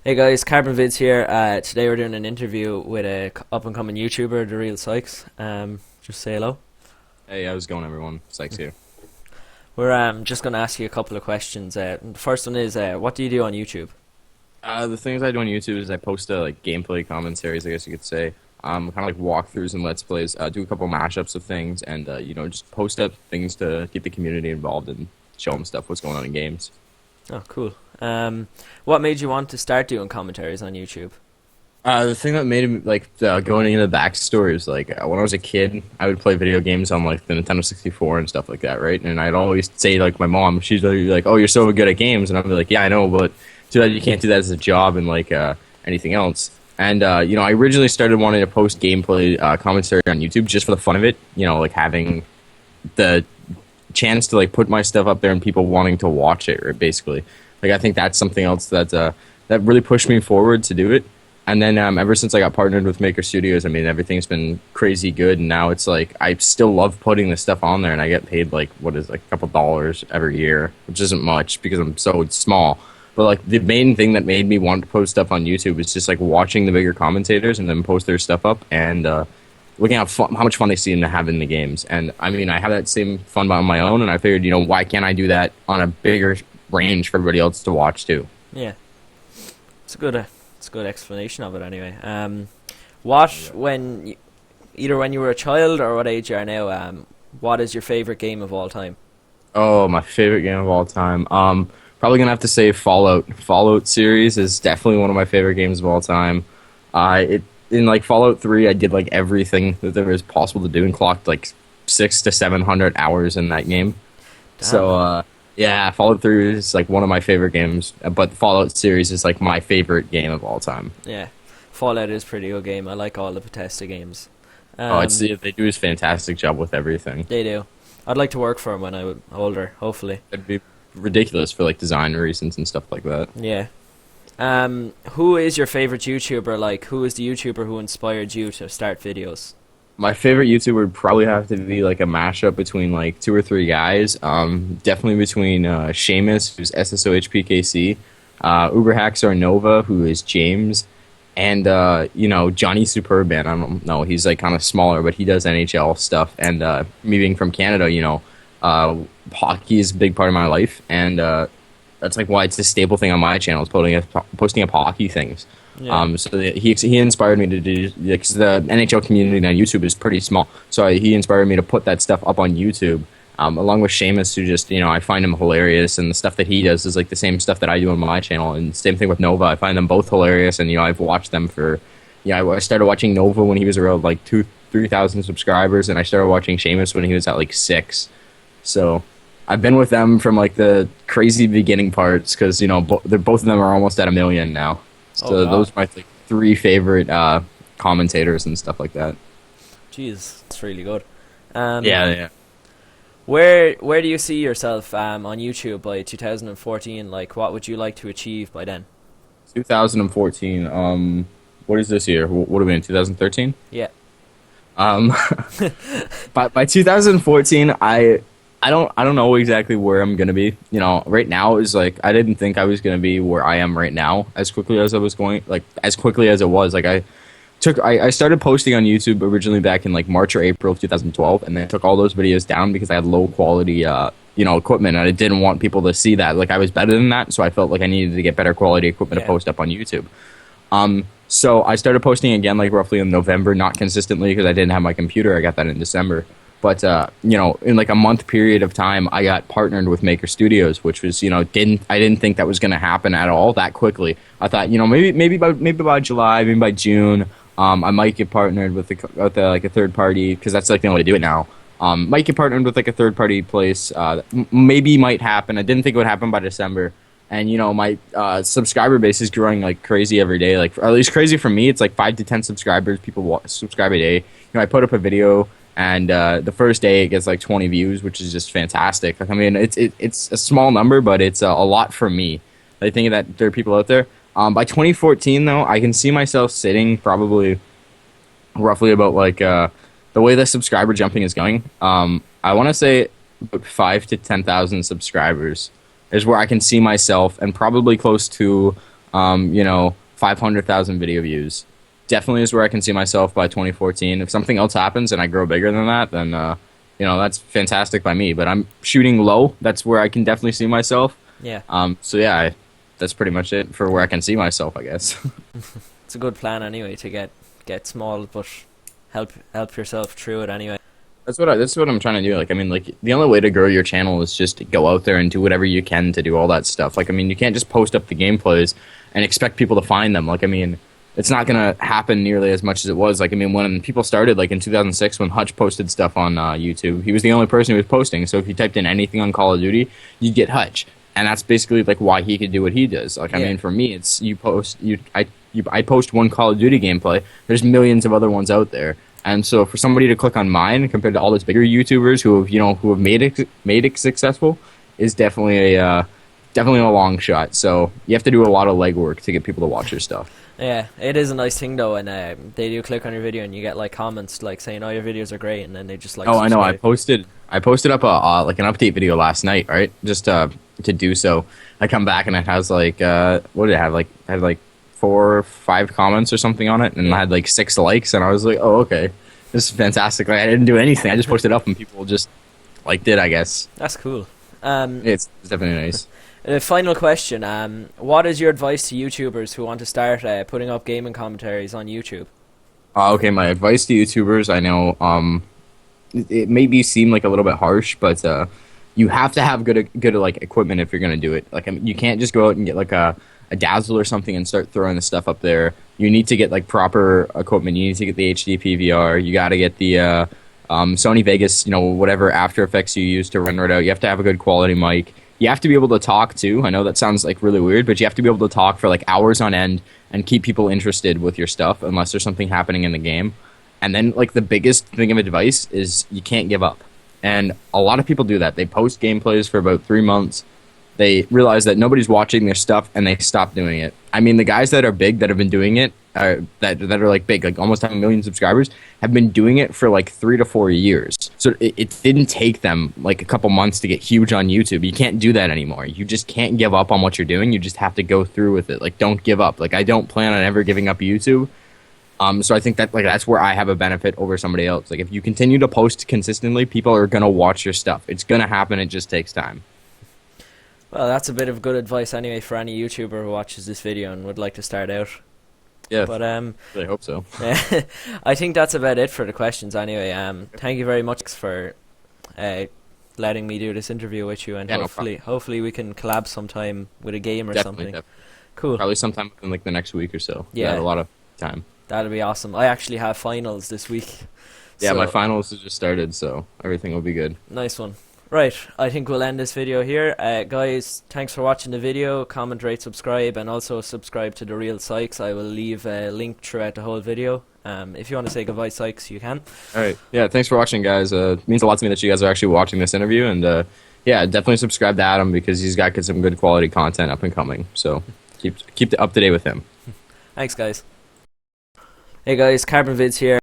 Hey guys, CarbonvidZ here. Today we're doing an interview with a up-and-coming YouTuber, The Real Sykes. Just say hello. Hey, how's it going, everyone? Sykes here. We're just going to ask you a couple of questions. The first one is, what do you do on YouTube? The things I do on YouTube is I post like gameplay commentaries, I guess you could say. Kind of like walkthroughs and let's plays. Do a couple mashups of things, and just post up things to keep the community involved and show them stuff what's going on in games. Oh, cool. What made you want to start doing commentaries on YouTube? The thing that made it going into the backstory is when I was a kid, I would play video games on like the Nintendo 64 and stuff like that, right? And I'd always say like my mom, she's like, "Oh, you're so good at games," and I'd be like, "Yeah, I know, but too bad you can't do that as a job and anything else." And I originally started wanting to post gameplay commentary on YouTube just for the fun of it, like having the chance to like put my stuff up there and people wanting to watch it, right, basically. Like I think that's something else that really pushed me forward to do it. And then ever since I got partnered with Maker Studios, I mean, everything's been crazy good. And now it's like I still love putting this stuff on there, and I get paid like a couple dollars every year, which isn't much because I'm so small. But like the main thing that made me want to post stuff on YouTube is just like watching the bigger commentators and then post their stuff up and looking at how much fun they seem to have in the games. And I mean, I have that same fun on my own, and I figured, why can't I do that on a bigger range for everybody else to watch too? Yeah, it's a good explanation of it anyway. What, either when you were a child or what age you are now, what is your favorite game of all time? Oh, my favorite game of all time. Probably gonna have to say Fallout. Fallout series is definitely one of my favorite games of all time. In like Fallout 3, I did like everything that there was possible to do and clocked like 600 to 700 hours in that game. Damn. So yeah, Fallout 3 is like one of my favorite games, but Fallout series is like my favorite game of all time. Yeah, Fallout is a pretty good game. I like all the Bethesda games. They do a fantastic job with everything. They do. I'd like to work for them when I'm older, hopefully. It'd be ridiculous for like design reasons and stuff like that. Yeah. Who is your favorite YouTuber? Like, who is the YouTuber who inspired you to start videos? My favorite YouTuber would probably have to be like a mashup between like two or three guys. Definitely between Seamus, who's SSOHPKC, Uberhaxar Nova, who is James, and Johnny Superban. I don't know, he's like kind of smaller, but he does NHL stuff. And me being from Canada, hockey is a big part of my life, and that's like why it's a staple thing on my channel is posting up hockey things. Yeah. He inspired me to do, because the NHL community on YouTube is pretty small. So he inspired me to put that stuff up on YouTube, along with Seamus, who just, I find him hilarious, and the stuff that he does is like the same stuff that I do on my channel. And same thing with Nova. I find them both hilarious, and I've watched them for, I started watching Nova when he was around like 3,000 subscribers, and I started watching Seamus when he was at like 6. So I've been with them from like the crazy beginning parts because both of them are almost at 1 million now. So Oh, wow. those are my like, 3 favorite commentators and stuff like that. Jeez, that's really good. Yeah. Where do you see yourself on YouTube by 2014? Like, what would you like to achieve by then? 2014. What is this year? What are we in? 2013. Yeah. Um, by 2014, I don't know exactly where I'm gonna be. Right now is like I didn't think I was gonna be where I am right now as quickly as I was going, like as quickly as it was. Like I started posting on YouTube originally back in like March or April of 2012, and then I took all those videos down because I had low quality equipment, and I didn't want people to see that like I was better than that. So I felt like I needed to get better quality equipment to post up on YouTube. So I started posting again like roughly in November, not consistently because I didn't have my computer. I got that in December. But in like a month period of time, I got partnered with Maker Studios, which was I didn't think that was going to happen at all that quickly. I thought maybe by July, maybe by June, I might get partnered with like a third party, because that's like the only way to do it now. Might get partnered with like a third party place. Maybe might happen. I didn't think it would happen by December. And my subscriber base is growing like crazy every day. Like, or at least crazy for me, it's like 5 to 10 subscribers. People subscribe a day. I put up a video, and the first day it gets like 20 views, which is just fantastic. Like, I mean, it's a small number, but it's a lot for me. I think that there are people out there. By 2014, though, I can see myself sitting probably roughly about like the way the subscriber jumping is going. I want to say about 5 to 10,000 subscribers is where I can see myself, and probably close to you know, 500,000 video views. Definitely is where I can see myself by 2014. If something else happens and I grow bigger than that, then you know, that's fantastic by me. But I'm shooting low. That's where I can definitely see myself. Yeah. So yeah, that's pretty much it for where I can see myself, I guess. It's a good plan anyway to get small, but help yourself through it anyway. That's what I'm trying to do. Like, I mean, like, the only way to grow your channel is just to go out there and do whatever you can to do all that stuff. Like, I mean, you can't just post up the gameplays and expect people to find them. Like, I mean, it's not gonna happen nearly as much as it was. Like, I mean, when people started, like in 2006, when Hutch posted stuff on YouTube, he was the only person who was posting. So if you typed in anything on Call of Duty, you'd get Hutch, and that's basically like why he could do what he does. Like, I mean, for me, it's I post one Call of Duty gameplay. There's millions of other ones out there. And so for somebody to click on mine compared to all those bigger YouTubers who have made it successful is definitely a long shot. So you have to do a lot of legwork to get people to watch your stuff. Yeah, it is a nice thing though, and they do click on your video and you get like comments like saying, "Oh, your videos are great," and then they just like. Oh, subscribe. I know. I posted up like an update video last night, right? Just to do so. I come back and it has like what did it have? Like I had like 4 or 5 comments or something on it, and I had like 6 likes, and I was like, oh, okay, this is fantastic. Like, I didn't do anything. I just posted up and people just liked it, I guess. That's cool. It's definitely nice. Final question. What is your advice to YouTubers who want to start putting up gaming commentaries on YouTube? Okay, my advice to YouTubers, I know it may seem like a little bit harsh, but you have to have good like equipment if you're going to do it. Like, I mean, you can't just go out and get like a Dazzle or something and start throwing the stuff up there. You need to get like proper equipment. You need to get the HD PVR. You got to get the Sony Vegas, you know, whatever After Effects you use to render it out. You have to have a good quality mic. You have to be able to talk too. I know that sounds like really weird, but you have to be able to talk for like hours on end and keep people interested with your stuff unless there's something happening in the game. And then like the biggest thing of advice is you can't give up. And a lot of people do that. They post gameplays for about 3 months. They realize that nobody's watching their stuff, and they stop doing it. I mean, the guys that are big that have been doing it, that are like big, like almost have 1 million subscribers, have been doing it for like 3 to 4 years. So it didn't take them like a couple months to get huge on YouTube. You can't do that anymore. You just can't give up on what you're doing. You just have to go through with it. Like, don't give up. Like, I don't plan on ever giving up YouTube. So I think that like that's where I have a benefit over somebody else. Like, if you continue to post consistently, people are gonna watch your stuff. It's gonna happen. It just takes time. Well, that's a bit of good advice anyway for any YouTuber who watches this video and would like to start out. Yeah, but I hope so. I think that's about it for the questions anyway. Thank you very much for letting me do this interview with you, and hopefully we can collab sometime with a game or something. Definitely. Cool. Probably sometime in like the next week or so. Yeah, a lot of time. That'll be awesome. I actually have finals this week. Yeah, my finals have just started, so everything will be good. Nice one. Right, I think we'll end this video here. Guys, thanks for watching the video. Comment, rate, subscribe, and also subscribe to The Real Sykes. I will leave a link throughout the whole video. If you want to say goodbye, Sykes, you can. Alright, yeah, thanks for watching, guys. It means a lot to me that you guys are actually watching this interview, and yeah, definitely subscribe to Adam because he's got some good quality content up and coming. So keep up to date with him. Thanks, guys. Hey guys, CarbonvidZ here.